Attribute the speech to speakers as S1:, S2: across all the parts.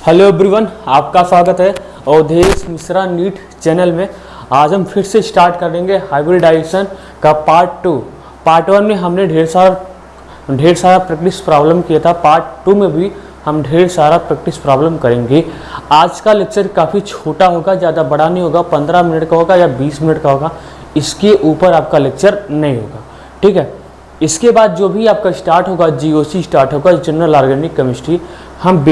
S1: Hello everyone, आपका स्वागत है अवधेश मिश्रा नीट चैनल में। आज हम फिर से स्टार्ट करेंगे हाइब्रिडाइजेशन का पार्ट 1 में हमने ढेर सारा प्रैक्टिस प्रॉब्लम किया था। पार्ट 2 में भी हम ढेर सारा प्रैक्टिस प्रॉब्लम करेंगे। आज का लेक्चर काफ़ी छोटा होगा, ज़्यादा बड़ा नहीं होगा, 15 मिनट का होगा या 20 मिनट का होगा। इसके ऊपर आपका लेक्चर नहीं होगा, ठीक है। इसके बाद जो भी आपका स्टार्ट होगा, जीओसी स्टार्ट होगा, जनरल ऑर्गेनिक केमिस्ट्री। हम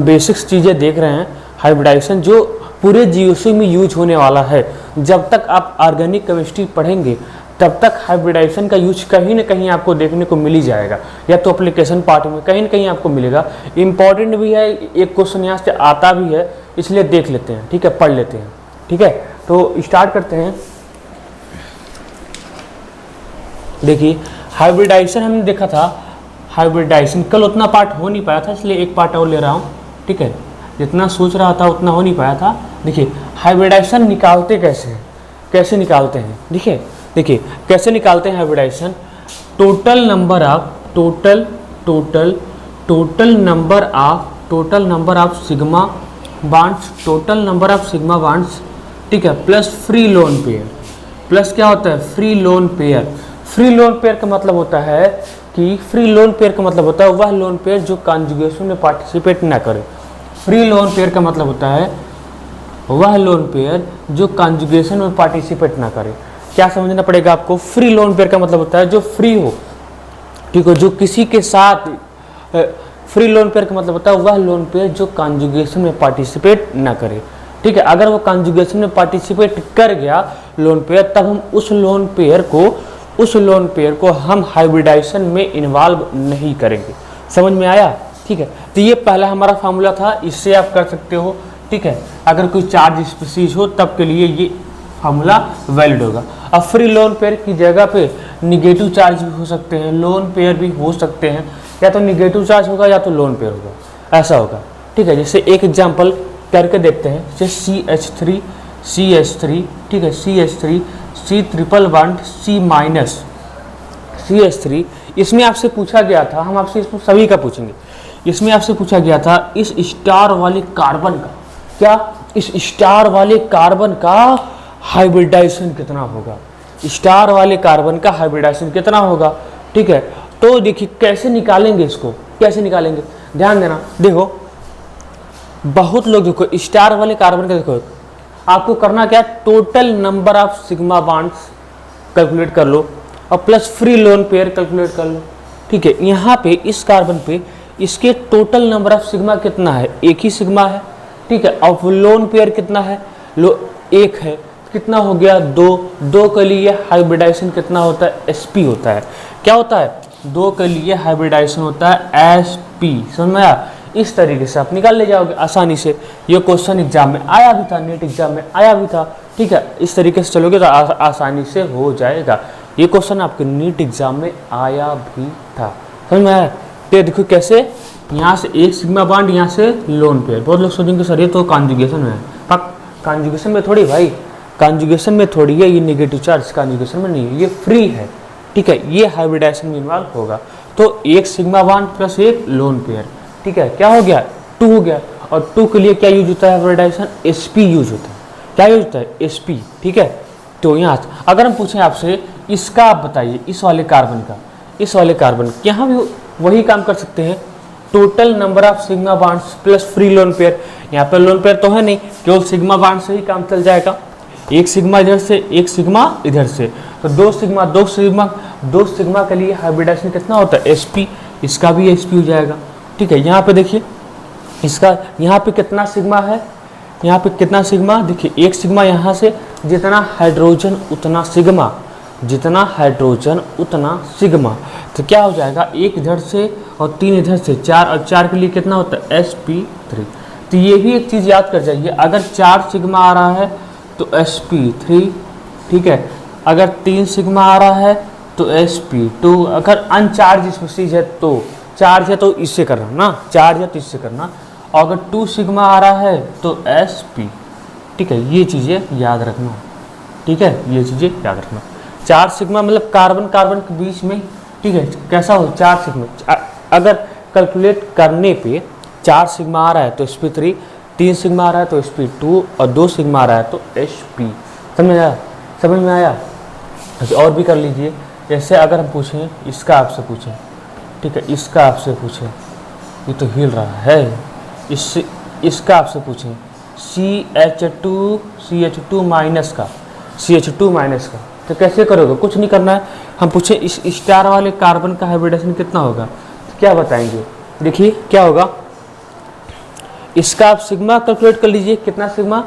S1: बेसिक्स चीज़ें देख रहे हैं। हाइब्रिडाइजेशन जो पूरे जीओसी में यूज होने वाला है। जब तक आप ऑर्गेनिक केमिस्ट्री पढ़ेंगे तब तक हाइब्रिडाइजेशन का यूज कहीं ना कहीं आपको देखने को मिल ही जाएगा, या तो एप्लीकेशन पार्ट में कहीं ना कहीं आपको मिलेगा। इम्पॉर्टेंट भी है, एक क्वेश्चन यहाँ से आता भी है, इसलिए देख लेते हैं, ठीक है, पढ़ लेते हैं, ठीक है। तो स्टार्ट करते हैं। देखिए, हाइब्रिडाइजेशन हमने देखा था। हाइब्रिडाइजेशन कल उतना पार्ट हो नहीं पाया था, इसलिए एक पार्ट और ले रहा हूँ, ठीक है। जितना सोच रहा था उतना हो नहीं पाया था। देखिए, हाइब्रिडाइजेशन निकालते कैसे निकालते हैं। देखिए कैसे निकालते हैं hybridisation. Total number of sigma bonds, ठीक है, plus free lone pair. Plus क्या होता है? Free lone pair. Free lone pair का मतलब होता है वह लोन पेयर जो कॉन्जुगेशन में पार्टिसिपेट ना करे। फ्री लोन पेयर का मतलब होता है वह लोन पेयर जो कॉन्जुगेशन में पार्टिसिपेट ना करे। क्या समझना पड़ेगा आपको? फ्री लोन पेयर का मतलब होता है जो फ्री हो, ठीक है, जो किसी के साथ। फ्री लोन पेयर का मतलब होता है वह लोन पेयर जो कॉन्जुगेशन में पार्टिसिपेट ना करे, ठीक है। अगर वो कॉन्जुगेशन में पार्टिसिपेट कर गया लोन पेयर, तब हम उस लोन पेयर को हम हाइब्रिडाइजेशन में इन्वॉल्व नहीं करेंगे। समझ में आया? ठीक है। तो ये पहला हमारा फार्मूला था, इससे आप कर सकते हो, ठीक है। अगर कोई चार्ज स्पीसीज हो तब के लिए ये फार्मूला वैलिड होगा। अब फ्री लोन पेयर की जगह पे निगेटिव चार्ज भी हो सकते हैं, लोन पेयर भी हो सकते हैं। या तो निगेटिव चार्ज होगा या तो लोन पेयर होगा, ऐसा होगा, ठीक है। जैसे एक एग्जाम्पल करके देखते हैं। जैसे CH3, ठीक है, CH3 C triple bond C minus CH3। इसमें आपसे पूछा गया था, हम आपसे इसमें सभी का पूछेंगे। इसमें आपसे पूछा गया था इस स्टार वाले कार्बन का, क्या इस स्टार वाले कार्बन का हाइब्रिडाइजेशन कितना होगा? स्टार वाले कार्बन का हाइब्रिडाइजेशन कितना होगा, ठीक है। तो देखिए कैसे निकालेंगे इसको, कैसे निकालेंगे, ध्यान देना। देखो, बहुत लोग देखो स्टार वाले कार्बन का, देखो आपको करना क्या, total number of sigma bonds calculate कर लो और plus free lone pair calculate कर लो, ठीक है। यहाँ पे इस कार्बन पे इसके टोटल नंबर ऑफ सिग्मा कितना है? एक ही सिग्मा है, ठीक है। और लोन पेयर कितना है? एक है। कितना हो गया? दो के लिए हाइब्रिडाइजेशन कितना होता है? SP होता है। क्या होता है? 2 के लिए हाइब्रिडाइजेशन होता है SP। समझ में आया? इस तरीके से आप निकाल ले जाओगे आसानी से। ये क्वेश्चन एग्जाम में आया भी था, नीट एग्जाम में आया भी था, ठीक है। इस तरीके से चलोगे तो आसानी से हो जाएगा। ये क्वेश्चन आपके नीट एग्जाम में आया भी था, समझ में आया? तो देखो कैसे, यहाँ से एक सिग्मा बॉन्ड, यहाँ से लोन पेयर। बहुत लोग सोचेंगे सर ये तो कॉन्जुगेशन में है। पर कॉन्जुगेशन में थोड़ी भाई, कॉन्जुगेशन में थोड़ी है, ये नेगेटिव चार्ज कॉन्जुगेशन में नहीं है, ये फ्री है, ठीक है। ये हाइब्रिडाइजेशन में इन्वॉल्व होगा। तो एक सिग्मा बॉन्ड प्लस एक लोन पेयर, ठीक है। क्या हो गया? 2 हो गया। और 2 के लिए क्या यूज होता है? हाइब्रिडाइजेशन SP यूज होता है। क्या यूज होता है? SP, ठीक है। तो यहाँ अगर हम पूछें आपसे इसका, आप बताइए इस वाले कार्बन, यहाँ भी वही काम कर सकते हैं। Total number of sigma bonds plus free lone pair. यहाँ पे लोन पेयर तो है नहीं, केवल सिग्मा बॉन्ड से ही काम चल जाएगा। एक सिग्मा इधर से, एक सिग्मा इधर से, तो दो सिग्मा के लिए हाइब्रिडाइजेशन कितना होता है? SP। इसका भी SP हो जाएगा, ठीक है। यहाँ पे देखिए इसका, यहाँ पे कितना सिग्मा है? यहाँ पे कितना सिग्मा? देखिए एक सिग्मा, यहाँ से जितना हाइड्रोजन उतना सिग्मा, जितना हाइड्रोजन उतना सिग्मा। तो क्या हो जाएगा? 1 इधर से और 3 इधर से, 4, और 4 के लिए कितना होता है? SP3। तो ये भी एक चीज़ याद कर जाइए, अगर 4 सिग्मा आ रहा है तो SP3, ठीक है। अगर 3 सिग्मा आ रहा है तो SP2। अगर अनचार्ज स्पीसीज है तो, चार्ज है तो इससे करना ना, चार्ज है तो इससे करना। और अगर 2 सिग्मा आ रहा है तो SP, ठीक है। ये चीज़ें याद रखना, ठीक है, ये चीज़ें याद रखना। 4 सिग्मा मतलब कार्बन के बीच में, ठीक है, कैसा हो? 4 सिग्मा। अगर कैलकुलेट करने पे 4 सिग्मा आ रहा है तो sp3, 3 सिग्मा आ रहा है तो sp2 और 2 सिग्मा आ रहा है तो sp। समझ में आया? अच्छा, और भी कर लीजिए। जैसे अगर हम पूछें, इसका आपसे पूछें, ठीक है, इसका आपसे पूछें, ये तो हिल रहा है, इसका आपसे पूछें CH2 माइनस का, तो कैसे करोगे? कुछ नहीं करना है। हम पूछे इस स्टार वाले कार्बन का हाइब्रिडेशन कितना होगा, तो क्या बताएंगे? देखिए क्या होगा, इसका आप सिग्मा कैलकुलेट कर लीजिए। कितना सिग्मा?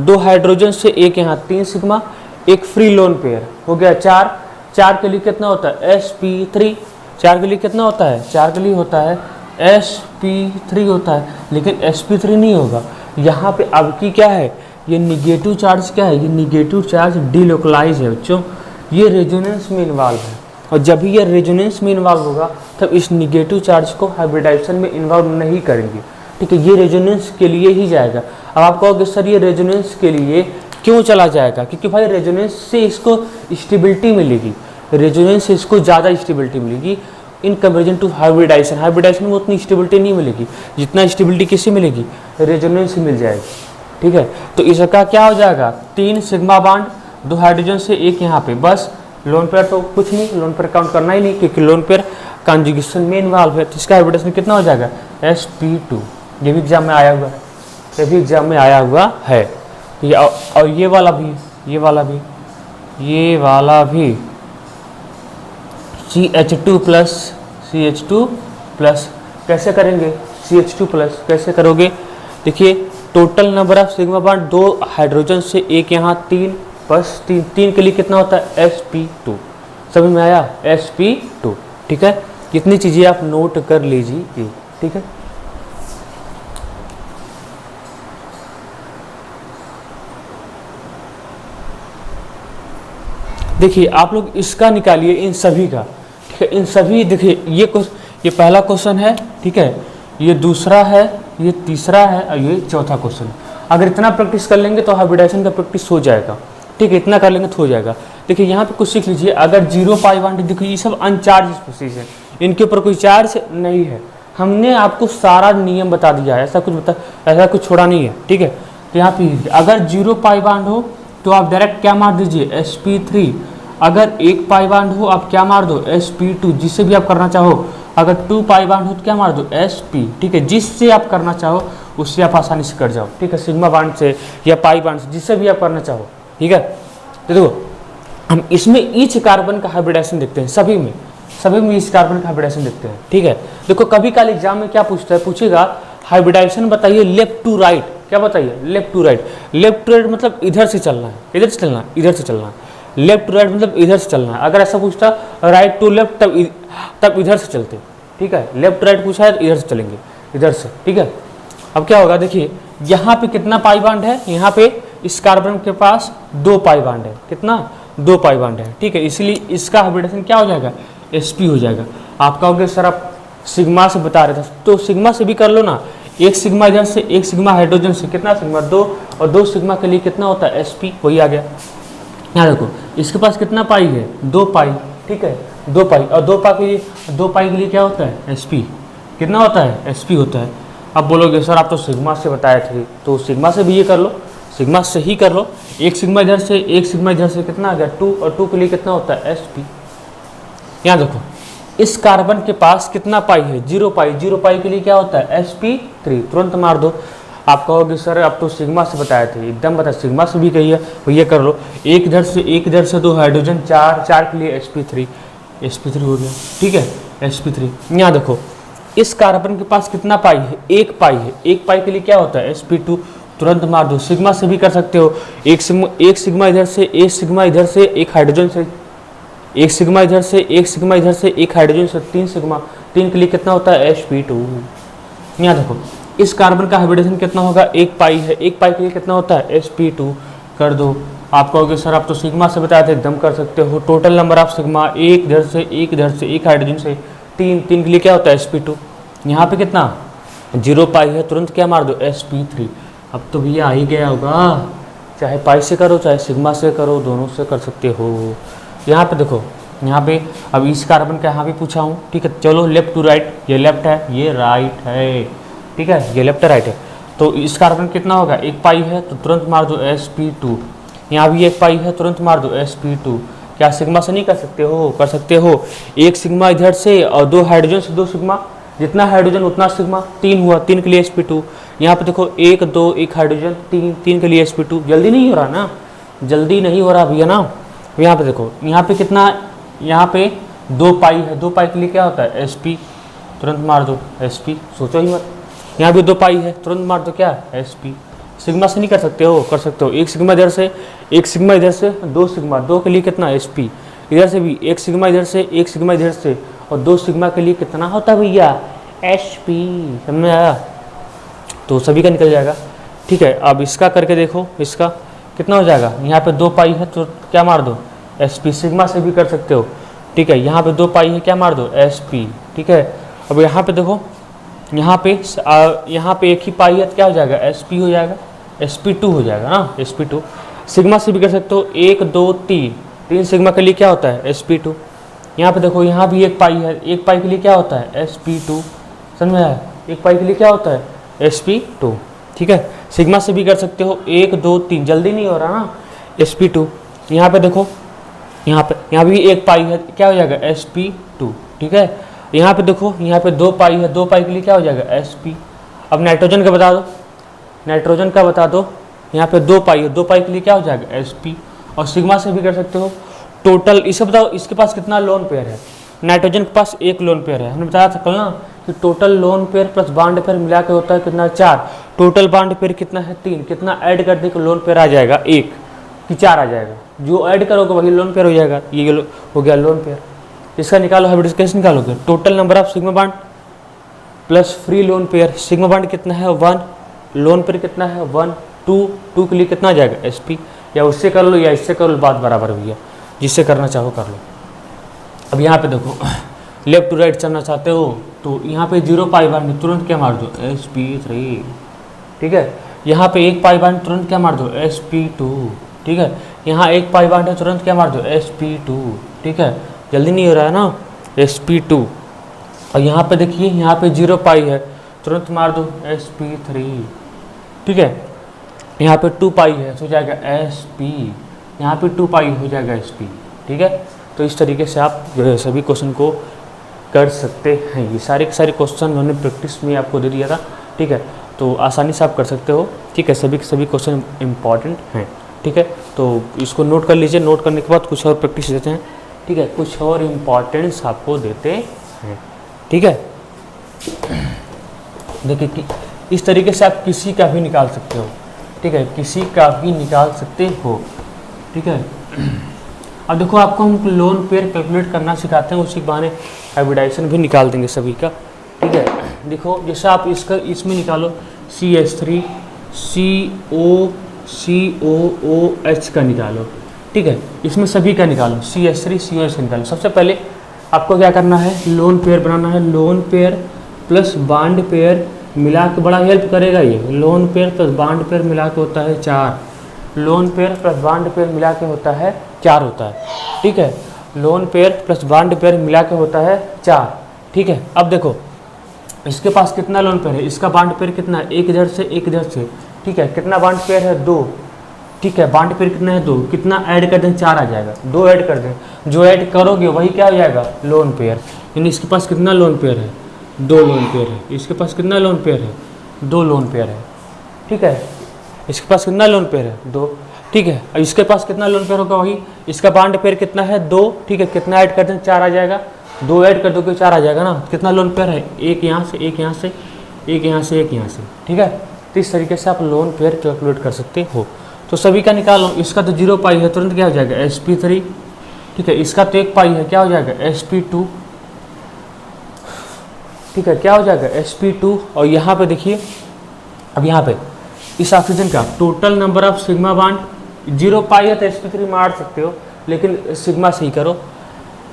S1: 2 हाइड्रोजन से एक यहाँ 3 सिग्मा, एक फ्री लोन पेयर हो गया 4। 4 के लिए कितना होता है? sp3। 4 के लिए कितना होता है? 4 के लिए होता है sp3 होता है, लेकिन sp3 नहीं होगा यहाँ पे। अब की क्या है? ये निगेटिव चार्ज क्या है? ये निगेटिव चार्ज डिलोकलाइज है बच्चों, ये रेजोनेंस में इन्वॉल्व है। और जब भी ये रेजोनेंस में इन्वॉल्व होगा तब इस निगेटिव चार्ज को हाइब्रिडाइजेशन में इन्वॉल्व नहीं करेंगे, ठीक है, ये रेजोनेंस के लिए ही जाएगा। अब आप कहोगे सर ये रेजोनेंस के लिए क्यों चला जाएगा? क्योंकि भाई रेजोनेंस से इसको स्टेबिलिटी मिलेगी, रेजोनेंस से इसको ज़्यादा स्टेबिलिटी मिलेगी in comparison to hybridisation. Hybridisation में उतनी स्टेबिलिटी नहीं मिलेगी जितना स्टेबिलिटी किससे मिलेगी? रेजोनेंस से मिल जाएगी, ठीक है। तो इसका क्या हो जाएगा? 3 सिग्मा बॉन्ड, 2 हाइड्रोजन से एक यहाँ पे, बस। लोन पेयर तो कुछ नहीं, लोन पेयर काउंट करना ही नहीं क्योंकि लोन पेयर कॉन्जुगेशन में इन्वॉल्व है। तो इसका हाइब्रिडेशन कितना हो जाएगा? sp2। ये भी एग्जाम में आया हुआ है, ये भी एग्जाम में आया हुआ है। और ये वाला भी, ये वाला भी CH2 प्लस कैसे करेंगे? CH2 प्लस कैसे करोगे? देखिए total number of sigma bond 2 hydrogen से एक यहाँ 3, बस 3 के लिए कितना होता है? sp2। समझ में आया? sp2, ठीक है। कितनी चीज़ें आप नोट कर लीजिए, ठीक है। देखिए आप लोग इसका निकालिए, इन सभी का, ठीक है, इन सभी। देखिए ये पहला क्वेश्चन है, ठीक है, ये दूसरा है, ये तीसरा है और ये चौथा क्वेश्चन। अगर इतना प्रैक्टिस कर लेंगे तो हाइब्रिडाइजेशन का प्रैक्टिस हो जाएगा, ठीक है, इतना कर लेंगे तो हो जाएगा। देखिए यहाँ पे कुछ सीख लीजिए। अगर 0 पाई बॉन्ड, देखिए ये सब अनचार्ज स्पीशीज है, इनके ऊपर कोई चार्ज नहीं है। हमने आपको सारा नियम बता दिया है, ऐसा कुछ छोड़ा नहीं है, ठीक है। तो यहाँ पे अगर 0 पाई बॉन्ड हो तो आप डायरेक्ट क्या मार दीजिए? sp3। अगर 1 पाई बॉन्ड हो आप क्या मार दो? sp2, जिससे भी आप करना चाहो। अगर 2 पाई बॉन्ड हो तो क्या मार दो? sp, ठीक है, जिससे आप करना चाहो उससे आप आसानी से कर जाओ, ठीक है, सिग्मा बॉन्ड से या पाई बॉन्ड से, जिससे भी आप करना चाहो, ठीक है। तो देखो हम इसमें ईच कार्बन का हाइब्रिडाइजेशन देखते हैं, सभी में ईच कार्बन का हाइब्रिडाइजेशन देखते हैं, ठीक है। देखो कभी काल एग्जाम में क्या पूछता है, पूछेगा हाइब्रिडाइजेशन बताइए लेफ्ट टू राइट। क्या बताइए? Left to right. Left to right मतलब इधर से चलना है, इधर से चलना है, इधर से चलना है। लेफ्ट टू राइट मतलब इधर से चलना है। अगर ऐसा पूछता राइट टू लेफ्ट तब इधर से चलते, ठीक है। लेफ्ट टू राइट पूछा है तो इधर से चलेंगे, इधर से, ठीक है। अब क्या होगा? देखिए यहाँ पे कितना पाई बॉन्ड है? यहाँ पे इस कार्बन के पास 2 पाई बॉन्ड है। कितना? 2 पाई बॉन्ड है, ठीक है। इसलिए इसका हाइब्रिडेशन क्या हो जाएगा? sp हो जाएगा। आप कहोगे सर आप सिग्मा से बता रहे थे, तो सिग्मा से भी कर लो ना। 1 सिग्मा इधर से, 1 सिग्मा हाइड्रोजन से, कितना सिग्मा? 2, और 2 सिग्मा के लिए कितना होता है? sp, वही आ गया। यहाँ देखो इसके पास कितना पाई है? 2 पाई, ठीक है, 2 पाई। और 2 पाई के लिए क्या होता है? sp। कितना होता है? sp होता है। अब बोलोगे सर आप तो सिग्मा से बताए थे, तो सिग्मा से भी ये कर लो, सिग्मा से ही कर लो। 1 सिग्मा इधर से, 1 सिग्मा इधर से, कितना आ गया? 2, और 2 के लिए कितना होता है? sp। यहाँ देखो इस कार्बन के पास कितना पाई है? 0 पाई। 0 पाई के लिए क्या होता है? sp3। तुरंत मार दो। आप कहोगे सर आप तो सिग्मा से बताए थे, एकदम बता, सिग्मा से भी कहिए, तो ये कर लो। 1 इधर से 2 हाइड्रोजन, 4 के लिए sp3 हो गया, ठीक है, sp3। यहाँ देखो इस कार्बन के पास कितना पाई है? 1 पाई है। 1 पाई के लिए क्या होता है? sp2। तुरंत मार दो। सिग्मा से भी कर सकते हो। 1 सिग्मा इधर से, 1 सिग्मा इधर से, 1 हाइड्रोजन से, 1 सिग्मा इधर से, 1 सिग्मा इधर से, 1 हाइड्रोजन से, 3 सिग्मा, 3 के लिए कितना होता है? sp2। यहाँ देखो इस कार्बन का हाइब्रिडेशन कितना होगा? 1 पाई है। 1 पाई के लिए कितना होता है? sp2। कर दो। आप कहोगे सर आप तो सिग्मा से बताए थे, एकदम कर सकते हो। टोटल नंबर ऑफ सिग्मा 1 इधर से, 1 इधर से, 1 हाइड्रोजन से, 3 के लिए क्या होता है? sp2। यहाँ पे कितना? 0 पाई है, तुरंत क्या मार दो? sp3। अब तो भैया आ ही गया होगा, चाहे पाई से करो चाहे सिग्मा से करो, दोनों से कर सकते हो। यहाँ पे देखो, यहाँ पे अब इस कार्बन का यहाँ भी पूछा हूँ, ठीक है। चलो लेफ्ट टू राइट, ये लेफ्ट है, ये राइट है, ठीक है, ये लेफ्ट राइट है। तो इस कार्बन कितना होगा, 1 पाई है तो तुरंत मार दो sp2, यहाँ भी 1 पाई है तुरंत मार दो sp2। क्या सिग्मा से नहीं कर सकते हो, कर सकते हो। 1 सिग्मा इधर से और 2 हाइड्रोजन से 2 सिग्मा, जितना हाइड्रोजन उतना सिग्मा, 3 हुआ, 3 के लिए sp2। यहाँ पे देखो 1 2 1 हाइड्रोजन 3 के लिए sp2। जल्दी नहीं हो रहा ना, जल्दी नहीं हो रहा भैया ना। यहाँ पे देखो, यहाँ पे कितना, यहाँ पे 2 पाई है, 2 पाई के लिए क्या होता है sp, तुरंत मार दो sp, सोचो ही मत। यहाँ भी 2 पाई है, तुरंत मार दो क्या sp। सिग्मा से नहीं कर सकते हो, कर सकते हो। 1 सिग्मा इधर से, 1 सिग्मा इधर से, 2 सिग्मा, 2 के लिए कितना sp, इधर से भी 1 सिग्मा इधर से, 1 सिग्मा इधर से और 2 सिग्मा के लिए कितना होता है भैया sp, समझ में आया। तो सभी का निकल जाएगा, ठीक है। अब इसका करके देखो, इसका कितना हो जाएगा, यहाँ पे 2 पाई है तो क्या मार दो sp, सिग्मा से भी कर सकते हो, ठीक है। यहाँ पे 2 पाई है, क्या मार दो sp, ठीक है। अब यहाँ पे देखो, यहाँ पे 1 ही पाई है तो क्या हो जाएगा sp हो जाएगा, sp2 हो जाएगा ना, sp2। सिग्मा से भी कर सकते हो, 1 2 3, 3 सिग्मा के लिए क्या होता है sp2। यहाँ पे देखो, यहाँ भी 1 पाई है, 1 पाई के लिए क्या होता है sp2, समझ में आया। 1 पाई के लिए क्या होता है sp2, ठीक है। सिग्मा से भी कर सकते हो, 1 2 3, जल्दी नहीं हो रहा ना, sp2। यहाँ पे देखो, यहाँ भी 1 पाई है, क्या हो जाएगा sp2, ठीक है। यहाँ पे देखो, यहाँ पे 2 पाई है, 2 पाई के लिए क्या हो जाएगा sp। अब नाइट्रोजन का बता दो, नाइट्रोजन का बता दो। यहाँ पे 2 पाई है, 2 पाई के लिए क्या हो जाएगा sp। और सिग्मा से भी कर सकते हो। टोटल इसे बताओ, इसके पास कितना लोन पेयर है। नाइट्रोजन के पास 1 लोन पेयर है, हमने बताया था कल ना कि total loan pair plus bond pair मिला के होता है कितना, 4। टोटल बॉन्ड पेयर कितना है, 3। कितना ऐड कर दे लोन पेयर आ जाएगा, 1 कि 4 आ जाएगा। जो ऐड करोगे वही लोन पेयर हो जाएगा, ये हो गया लोन पेयर। इसका निकालो, हाइब्रिड कैसे निकालोगे, total number of sigma bond plus free lone pair. Sigma bond कितना है 1, लोन पेयर कितना है 1 2 के लिए कितना आ जाएगा sp। या उससे कर लो या इससे कर लो, बात बराबर भैया, जिससे करना चाहो कर लो। अब यहाँ पे देखो, लेफ्ट टू राइट चलना चाहते हो तो यहाँ पे 0 पाई बॉन्ड तुरंत क्या मार दो sp3, ठीक है। यहाँ पे 1 पाई बॉन्ड तुरंत क्या मार दो sp2, ठीक है। यहाँ 1 पाई बॉन्ड है, तुरंत क्या मार दो sp2, ठीक है। जल्दी नहीं हो रहा है ना, sp2। और यहाँ पे देखिए, यहाँ पे 0 पाई है, तुरंत मार दो sp3, ठीक है। यहाँ पे 2 पाई है तो जाएगा sp, यहाँ पे 2 पाई हो जाएगा sp, ठीक है। तो इस तरीके से आप जो है सभी क्वेश्चन को कर सकते हैं। ये सारे के सारे क्वेश्चन मैंने प्रैक्टिस में आपको दे दिया था, ठीक है। तो आसानी से आप कर सकते हो, ठीक है। सभी के सभी क्वेश्चन इंपॉर्टेंट हैं, ठीक है। तो इसको नोट कर लीजिए, नोट करने के बाद कुछ और प्रैक्टिस देते हैं, ठीक है। कुछ और इम्पॉर्टेंस आपको देते हैं, ठीक है। देखिए कि इस तरीके से आप किसी का भी निकाल सकते हो, ठीक है, किसी का भी निकाल सकते हो, ठीक है। अब देखो, आपको हम लोन पेयर कैलकुलेट करना सिखाते हैं, उसी के बहाने हाइब्रिडाइजेशन भी निकाल देंगे सभी का, ठीक है। देखो, जैसे आप इसमें निकालो CH3 COOH का निकालो, ठीक है। इसमें सभी का निकालो, CH3 COH का निकालो। सबसे पहले आपको क्या करना है, लोन पेयर बनाना है। Loan pair plus bond pair मिला के, बड़ा हेल्प करेगा ये। Loan pair plus bond pair मिला के होता है 4। Loan pair plus bond pair मिला के होता है 4 होता है, ठीक है। Loan pair plus bond pair मिला के होता है 4, ठीक है। अब देखो, इसके पास कितना लोन पेयर है, इसका बॉन्ड पेयर कितना है, 1 इधर से 1 इधर से, ठीक है। कितना बॉन्ड पेयर है 2, ठीक है। बॉन्ड पेयर कितना है 2, कितना ऐड कर दें 4 आ जाएगा, 2 ऐड कर दें। जो ऐड करोगे वही क्या हो जाएगा, लोन पेयर। यानी इसके पास कितना लोन पेयर है, 2 लोन पेयर है। इसके पास कितना लोन पेयर है, 2 लोन पेयर है, ठीक है। इसके पास कितना लोन पेयर है, 2, ठीक है। अब इसके पास कितना लोन पेयर होगा, वही। इसका बॉन्ड पेयर कितना है 2, ठीक है। कितना ऐड कर दें 4 आ जाएगा, 2 ऐड कर दोगे 4 आ जाएगा ना। कितना लोन पेयर है, 1 यहाँ से 1 यहाँ से 1 यहाँ से 1 यहाँ से, ठीक है। तो इस तरीके से आप लोन पेयर कैलकुलेट कर सकते हो। तो सभी का निकालो। इसका तो 0 पाई है, तुरंत क्या हो जाएगा sp3, ठीक है। इसका तो 1 पाई है, क्या हो जाएगा sp2, ठीक है। क्या हो जाएगा sp2। और यहाँ पे देखिए, अब यहाँ पे इस ऑक्सीजन का total number of sigma bond 0 पाई है तो sp3 मार सकते हो, लेकिन सिग्मा से ही करो।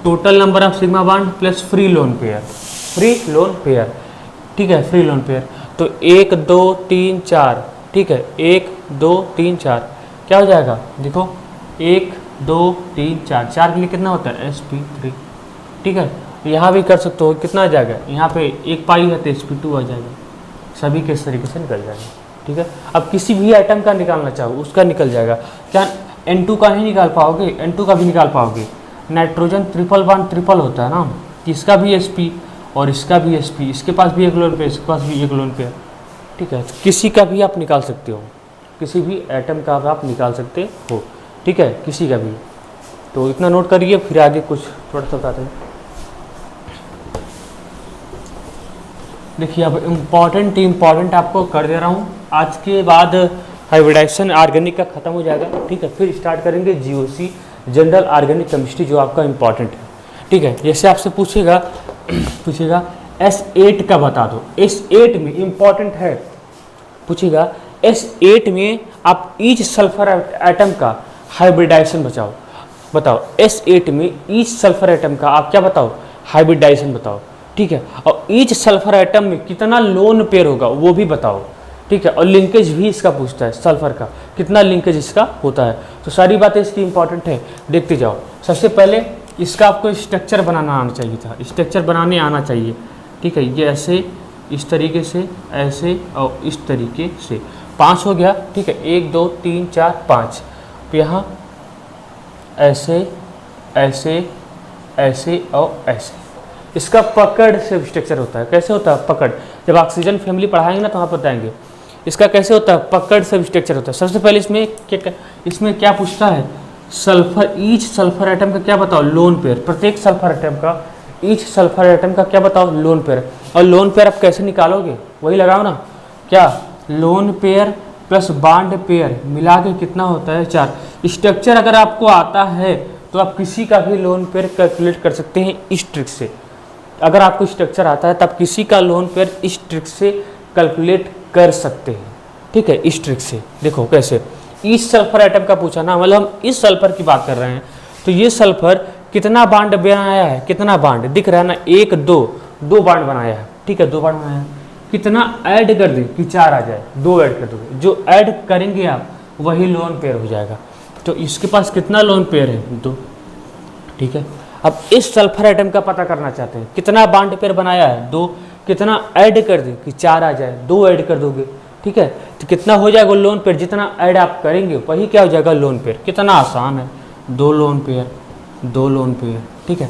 S1: Total number of sigma bond plus free lone pair, free lone pair, ठीक है। फ्री लोन पेयर तो 1 2 3 4, ठीक है। 1 2 3 4 क्या हो जाएगा, देखो 1 2 3 4, 4 के लिए कितना होता है sp3, ठीक है। यहाँ भी कर सकते हो, कितना आ जाएगा, यहाँ पे 1 पाई है तो sp2 आ जाएगा, सभी के इस तरीके से निकल जाएंगे। ठीक है, अब किसी भी आइटम का निकालना चाहो उसका निकल जाएगा। क्या N2 का ही निकाल पाओगे? N2 का भी निकाल पाओगे। नाइट्रोजन ट्रिपल बॉन्ड ट्रिपल होता है ना, इसका भी sp और इसका भी sp, इसके पास भी एक लोन पेयर, इसके पास भी एक लोन पेयर। ठीक है, तो किसी का भी आप निकाल सकते हो, किसी भी एटम का आप निकाल सकते हो। ठीक है, किसी का भी। तो इतना नोट करिए, फिर आगे कुछ थोड़ा सा बताते हैं। देखिए अब इम्पॉर्टेंट आपको कर दे रहा हूँ। आज के बाद हाइब्रिडाइजेशन ऑर्गेनिक का खत्म हो जाएगा। ठीक है, फिर स्टार्ट करेंगे GOC जनरल ऑर्गेनिक केमिस्ट्री, जो आपका इम्पॉर्टेंट है। ठीक है, जैसे आपसे पूछेगा S8 का बता दो। S8 में इम्पॉर्टेंट है, पूछेगा S8 में आप ईच सल्फर एटम का हाइब्रिडाइजेशन बताओ। S8 में ईच सल्फर एटम का आप क्या बताओ? हाइब्रिडाइजेशन बताओ। ठीक है, और ईच सल्फर एटम में कितना लोन पेयर होगा वो भी बताओ। ठीक है, और लिंकेज भी इसका पूछता है, सल्फर का कितना लिंकेज इसका होता है। तो सारी बातें इसकी इंपॉर्टेंट है, देखते जाओ। सबसे पहले इसका आपको स्ट्रक्चर बनाना आना चाहिए था, स्ट्रक्चर बनाने आना चाहिए। ठीक है, ये ऐसे, इस तरीके से, ऐसे और इस तरीके से 5 हो गया। ठीक है, 1 2 3 4 5। तो यहाँ ऐसे ऐसे ऐसे और ऐसे, इसका पकड़ से स्ट्रक्चर होता है। कैसे होता है? पकड़। जब ऑक्सीजन फैमिली पढ़ाएंगे ना तो वहाँ बताएंगे इसका कैसे होता है, पकड़ से स्ट्रक्चर होता है। सबसे पहले इसमें क्या पूछता है? सल्फर, ईच सल्फर एटम का क्या बताओ? Lone pair. प्रत्येक सल्फर एटम का, ईच सल्फर एटम का क्या बताओ? Lone pair. और लोन पेयर आप कैसे निकालोगे? वही लगाओ ना, क्या loan pair plus bond pair मिला के कितना होता है? 4। स्ट्रक्चर अगर आपको आता है तो आप किसी का भी लोन पेयर कैलकुलेट कर सकते हैं इस ट्रिक से। अगर आपको स्ट्रक्चर आता है तब किसी का लोन पेयर इस ट्रिक से कैलकुलेट कर सकते हैं। ठीक है, इस ट्रिक से देखो कैसे। इस सल्फर एटम का पूछा ना, मतलब हम इस सल्फर की बात कर रहे हैं। तो ये सल्फर कितना बॉन्ड बनाया है? कितना बॉन्ड दिख रहा है ना? 1 2 बॉन्ड बनाया है। ठीक है, 2 बॉन्ड बनाया है। कितना ऐड कर दें कि 4 आ जाए? 2 ऐड कर दोगे, जो ऐड करेंगे आप वही लोन पेयर हो जाएगा। तो इसके पास कितना लोन पेयर है? 2। ठीक है, अब इस सल्फर एटम का पता करना चाहते हैं, कितना बॉन्ड पेयर बनाया है? 2। कितना ऐड कर दें कि 4 आ जाए? 2 ऐड कर दोगे। ठीक है, तो कितना हो जाएगा लोन पेयर? जितना ऐड आप करेंगे वही क्या हो जाएगा? Lone pair. कितना आसान है, 2 लोन पेयर, 2 लोन पेयर। ठीक है,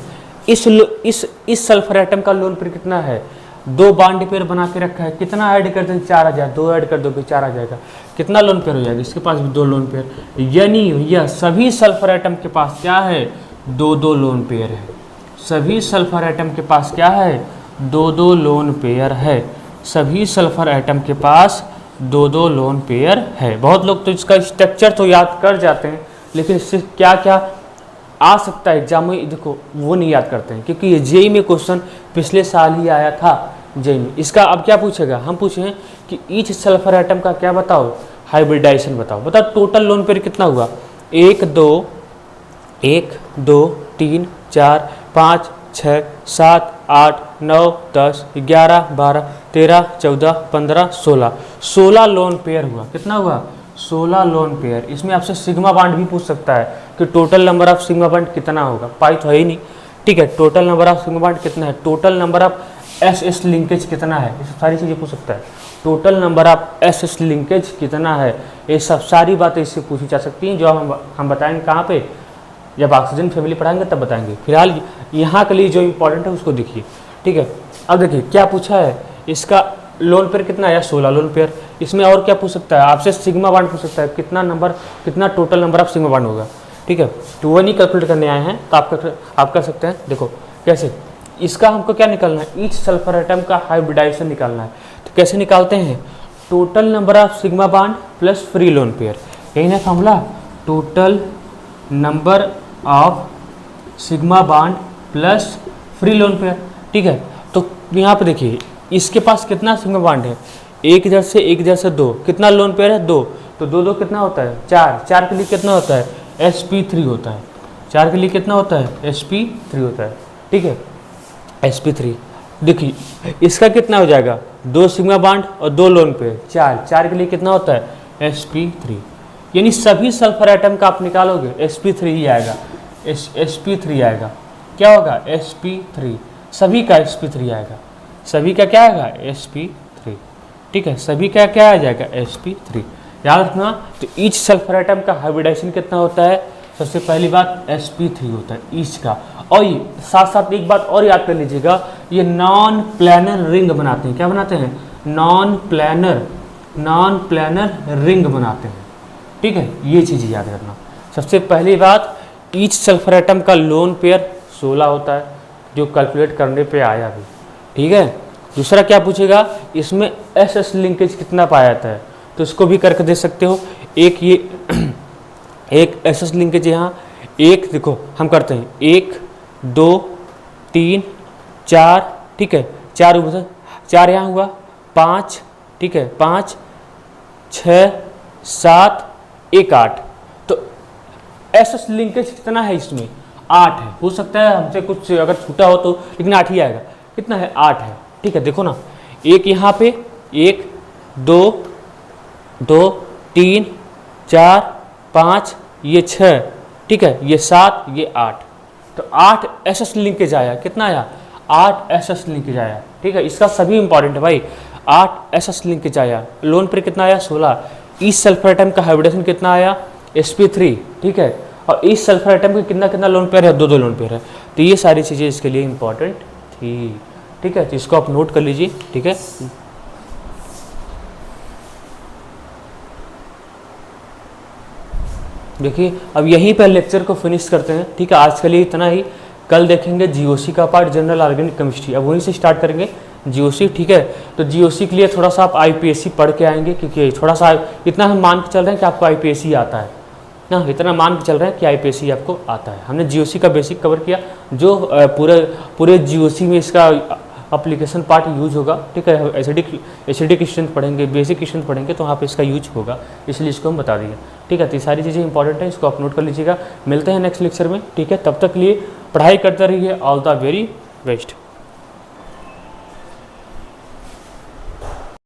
S1: इस सल्फर एटम का लोन पेयर कितना है? 2 बॉन्ड पेयर बना के रखा है। कितना ऐड कर दें? 4 आ जाए। 2 ऐड कर दोगे, 4 आ जाएगा। कितना लोन पेयर हो जाएगा? इसके पास भी 2 लोन पेयर। यानी भैया सभी सल्फर एटम के पास क्या है? 2 लोन पेयर है। सभी सल्फर एटम के पास क्या है? 2 लोन पेयर है। सभी सल्फर एटम के पास 2 लोन पेयर है। बहुत लोग तो इसका स्ट्रक्चर तो याद कर जाते हैं, लेकिन इससे क्या क्या आ सकता है एग्जाम में, देखो वो नहीं याद करते हैं, क्योंकि ये जेई में क्वेश्चन पिछले साल ही आया था जेई में। इसका अब क्या पूछेगा? हम पूछे कि ईच सल्फर एटम का क्या बताओ? हाइब्रिडाइजेशन बताओ। टोटल लोन पेयर कितना हुआ? 1 2 3 4 5 6 7 8 9 10 11 12 13 14 15 16 लोन पेयर हुआ। कितना हुआ? 16 लोन पेयर। इसमें आपसे सिग्मा बॉन्ड भी पूछ सकता है कि total number of sigma bond कितना होगा। पाई तो है ही नहीं। ठीक है, total number of sigma bond कितना है? Total number of SS linkage कितना है? ये सारी चीज़ें पूछ सकता है। Total number of SS linkage कितना है? ये सब सारी बातें इससे पूछी जा सकती हैं, जो हम बताएंगे कहाँ पे? जब ऑक्सीजन फैमिली पढ़ाएंगे तब बताएंगे। फिलहाल यहाँ के लिए जो इंपॉर्टेंट है उसको देखिए। ठीक है, अब देखिए क्या पूछा है। इसका लोन पेयर कितना आया? 16 लोन पेयर। इसमें और क्या पूछ सकता है आपसे? सिग्मा बॉन्ड पूछ सकता है, कितना total number of sigma bond होगा। ठीक है, तो वो नहीं कैलकुलेट करने आए हैं, तो आप कर सकते हैं। देखो कैसे, इसका हमको क्या निकालना है? ईच सल्फर एटम का हाइब्रिडाइजेशन निकालना है। तो कैसे निकालते हैं? Total number of sigma bond plus free lone pair, यही ना formula. Total number of sigma bond plus free lone pair. ठीक है, तो यहाँ पे देखिए इसके पास कितना सिग्मा बॉन्ड है? एक इधर से 2। कितना लोन पेयर है? 2। तो 2 कितना होता है? 4 के लिए कितना होता है? sp3 होता है। 4 के लिए कितना होता है? sp3 होता है। ठीक है, sp3। देखिए इसका कितना हो जाएगा? 2 सिग्मा बॉन्ड और 2 लोन पेयर, 4 के लिए कितना होता है? sp3। यानी सभी सल्फर एटम का आप निकालोगे sp3 ही आएगा। sp3 आएगा। क्या होगा? sp3। सभी का sp3 आएगा। सभी का क्या आएगा? sp3। ठीक है, सभी का क्या आ जाएगा sp3। याद रखना, तो ईच सल्फर एटम का हाइब्रिडाइजेशन कितना होता है? सबसे पहली बात sp3 होता है ईच का। और ये साथ साथ एक बात और याद कर लीजिएगा, ये नॉन प्लानर रिंग बनाते हैं। क्या बनाते हैं? नॉन प्लानर रिंग बनाते हैं। ठीक है, ये चीज़ याद रखना। सबसे पहली बात, ईच सल्फर एटम का लोन पेयर 16 होता है, जो कैलकुलेट करने पे आया भी। ठीक है, दूसरा क्या पूछेगा, इसमें एस लिंकेज कितना पाया जाता है, तो इसको भी करके दे सकते हो। एक ये एक एस लिंकेज यहाँ, एक देखो हम करते हैं 1 2 3 4, ठीक है, 4 यहाँ हुआ, 5, ठीक है, 5 6 7 1 8। तो एस लिंकेज कितना है इसमें? 8 है। हो सकता है हमसे कुछ अगर छूटा हो तो, लेकिन 8 ही आएगा। कितना है? 8 है। ठीक है, देखो ना, एक यहाँ पे 1 2 3 4 5, ये 6, ठीक है, ये 7, ये 8। तो 8 एस लिंकेज आया। कितना आया? 8 एस लिंकेज आया। ठीक है, इसका सभी इंपॉर्टेंट है भाई। 8 एस लिंकेज आया। लोन पेयर कितना आया? 16। इस सल्फर एटम का हाइब्रिडेशन कितना आया? sp3। ठीक है, और इस सल्फर एटम के कितना लोन पेयर है? 2 लोन पेयर है। तो ये सारी चीज़ें इसके लिए इंपॉर्टेंट थी। ठीक है, तो इसको आप नोट कर लीजिए। ठीक है, देखिए अब यहीं पर लेक्चर को फिनिश करते हैं। ठीक है, आज के लिए इतना ही। कल देखेंगे जीओसी का पार्ट, जनरल ऑर्गेनिक केमिस्ट्री। अब वहीं से स्टार्ट करेंगे जीओसी। ठीक है, तो जीओसी के लिए थोड़ा सा आप आईपीएससी पढ़ के आएंगे, क्योंकि थोड़ा सा इतना हम मान के चल रहे हैं कि आपको आईपीएससी आता है ना, इतना मान के चल रहे हैं कि आईपीएससी आपको आता है। हमने जीओसी का बेसिक कवर किया, जो पूरे जीओसी में इसका एप्लीकेशन पार्ट यूज होगा। ठीक है, एसिडिक स्ट्रेंथ पढ़ेंगे, बेसिक स्ट्रेंथ पढ़ेंगे, तो वहाँ पे इसका यूज होगा, इसलिए इसको हम बता दिए। ठीक है, तो ये सारी चीज़ें इंपॉर्टेंट है, इसको आप नोट कर लीजिएगा। मिलते हैं नेक्स्ट लेक्चर में। ठीक है, तब तक लिए पढ़ाई करते रहिए। All the very best.